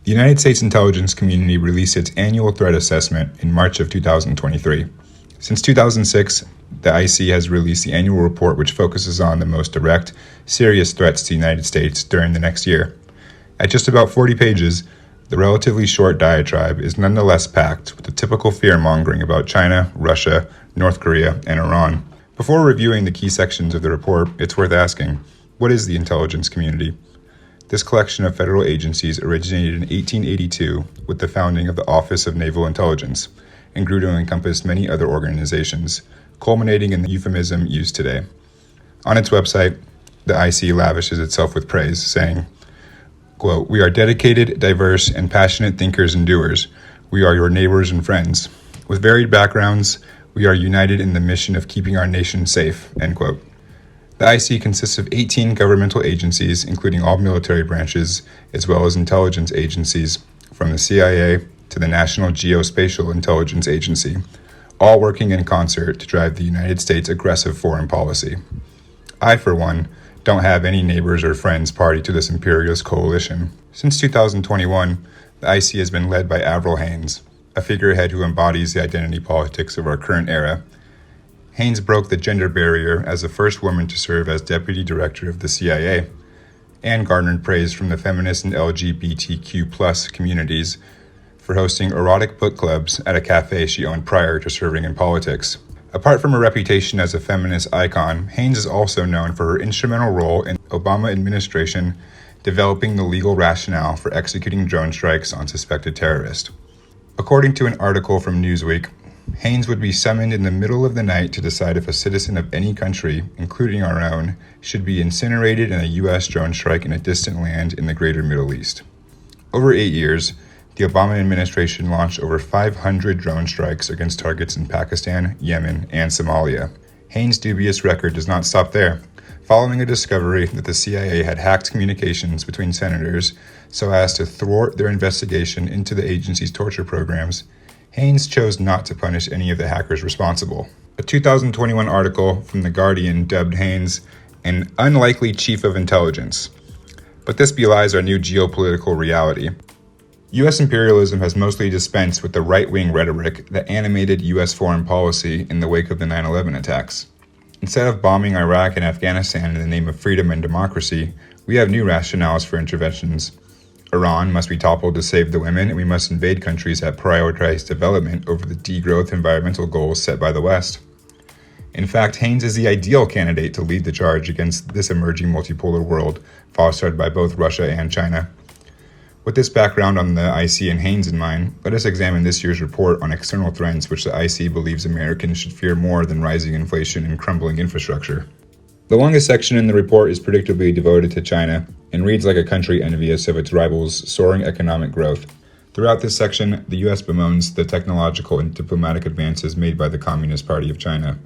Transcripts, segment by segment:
The United States intelligence community released its annual threat assessment in March of 2023. Since 2006, the IC has released the annual report which focuses on the most direct, serious threats to the United States during the next year. At just about 40 pages, the relatively short diatribe is nonetheless packed with the typical fear-mongering about China, Russia, North Korea, and Iran. Before reviewing the key sections of the report, it's worth asking, what is the intelligence community? This collection of federal agencies originated in 1882 with the founding of the Office of Naval Intelligence and grew to encompass many other organizations, culminating in the euphemism used today. On its website, the IC lavishes itself with praise, saying, quote, "We are dedicated, diverse, and passionate thinkers and doers. We are your neighbors and friends. With varied backgrounds, we are united in the mission of keeping our nation safe," end quote. The IC consists of 18 governmental agencies, including all military branches, as well as intelligence agencies, from the CIA to the National Geospatial Intelligence Agency, all working in concert to drive the United States' aggressive foreign policy. I, for one, don't have any neighbors or friends party to this imperialist coalition. Since 2021, the IC has been led by Avril Haines, a figurehead who embodies the identity politics of our current era. Haines broke the gender barrier as the first woman to serve as deputy director of the CIA, and garnered praise from the feminist and LGBTQ+ communities for hosting erotic book clubs at a cafe she owned prior to serving in politics. Apart from her reputation as a feminist icon, Haines is also known for her instrumental role in the Obama administration developing the legal rationale for executing drone strikes on suspected terrorists. According to an article from Newsweek, Haines would be summoned in the middle of the night to decide if a citizen of any country, including our own, should be incinerated in a U.S. drone strike in a distant land in the greater Middle East. Over 8 years, the Obama administration launched over 500 drone strikes against targets in Pakistan, Yemen, and Somalia. Haines' dubious record does not stop there. Following a discovery that the CIA had hacked communications between senators so as to thwart their investigation into the agency's torture programs, Haines chose not to punish any of the hackers responsible. A 2021 article from The Guardian dubbed Haines an unlikely chief of intelligence. But this belies our new geopolitical reality. U.S. imperialism has mostly dispensed with the right-wing rhetoric that animated U.S. foreign policy in the wake of the 9/11 attacks. Instead of bombing Iraq and Afghanistan in the name of freedom and democracy, we have new rationales for interventions. Iran must be toppled to save the women, and we must invade countries that prioritize development over the degrowth environmental goals set by the West. In fact, Haines is the ideal candidate to lead the charge against this emerging multipolar world fostered by both Russia and China. With this background on the IC and Haines in mind, let us examine this year's report on external threats which the IC believes Americans should fear more than rising inflation and crumbling infrastructure. The longest section in the report is predictably devoted to China and reads like a country envious of its rivals' soaring economic growth. Throughout this section, the U.S. bemoans the technological and diplomatic advances made by the Communist Party of China.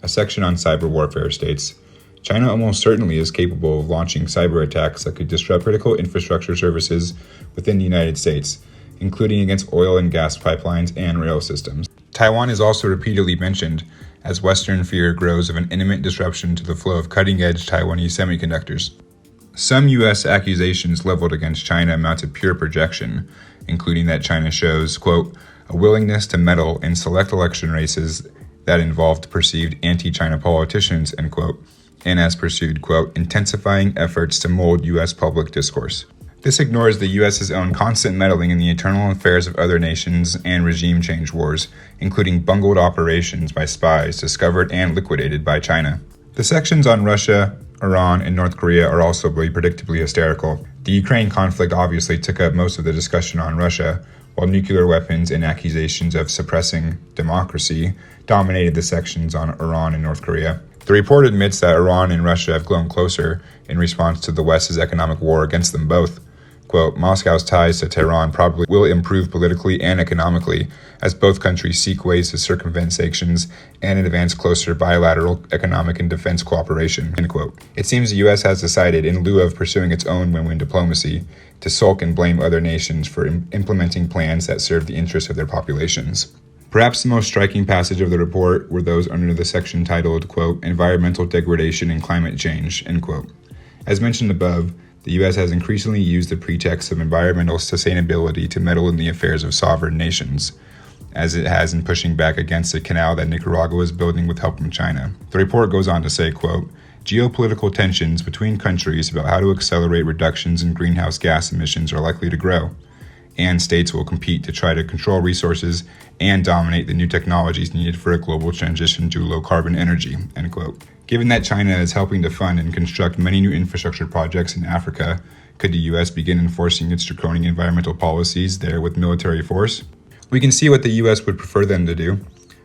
A section on cyber warfare states, China almost certainly is capable of launching cyber attacks that could disrupt critical infrastructure services within the United States, including against oil and gas pipelines and rail systems. Taiwan is also repeatedly mentioned, as Western fear grows of an imminent disruption to the flow of cutting-edge Taiwanese semiconductors. Some U.S. accusations leveled against China amount to pure projection, including that China shows, quote, a willingness to meddle in select election races that involved perceived anti-China politicians, end quote, and has pursued, quote, intensifying efforts to mold U.S. public discourse. This ignores the U.S.'s own constant meddling in the internal affairs of other nations and regime change wars, including bungled operations by spies discovered and liquidated by China. The sections on Russia, Iran, and North Korea are also predictably hysterical. The Ukraine conflict obviously took up most of the discussion on Russia, while nuclear weapons and accusations of suppressing democracy dominated the sections on Iran and North Korea. The report admits that Iran and Russia have grown closer in response to the West's economic war against them both. Quote, Moscow's ties to Tehran probably will improve politically and economically as both countries seek ways to circumvent sanctions and advance closer bilateral economic and defense cooperation, end quote. It seems the U.S. has decided, in lieu of pursuing its own win-win diplomacy, to sulk and blame other nations for implementing plans that serve the interests of their populations. Perhaps the most striking passage of the report were those under the section titled, quote, Environmental Degradation and Climate Change, end quote. As mentioned above, The U.S. has increasingly used the pretext of environmental sustainability to meddle in the affairs of sovereign nations, as it has in pushing back against a canal that Nicaragua is building with help from China. The report goes on to say, quote, geopolitical tensions between countries about how to accelerate reductions in greenhouse gas emissions are likely to grow, and states will compete to try to control resources and dominate the new technologies needed for a global transition to low-carbon energy, end quote. Given that China is helping to fund and construct many new infrastructure projects in Africa, could the U.S. begin enforcing its draconian environmental policies there with military force? We can see what the U.S. would prefer them to do.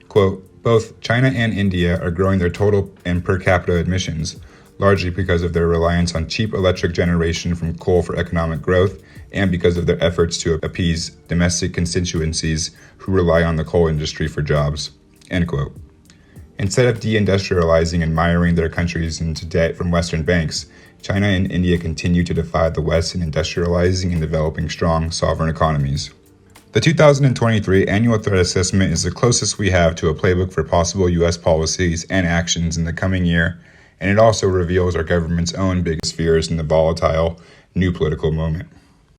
Quote, both China and India are growing their total and per capita emissions, largely because of their reliance on cheap electric generation from coal for economic growth and because of their efforts to appease domestic constituencies who rely on the coal industry for jobs, end quote. Instead of deindustrializing and miring their countries into debt from Western banks, China and India continue to defy the West in industrializing and developing strong, sovereign economies. The 2023 Annual Threat Assessment is the closest we have to a playbook for possible U.S. policies and actions in the coming year, and it also reveals our government's own biggest fears in the volatile, new political moment.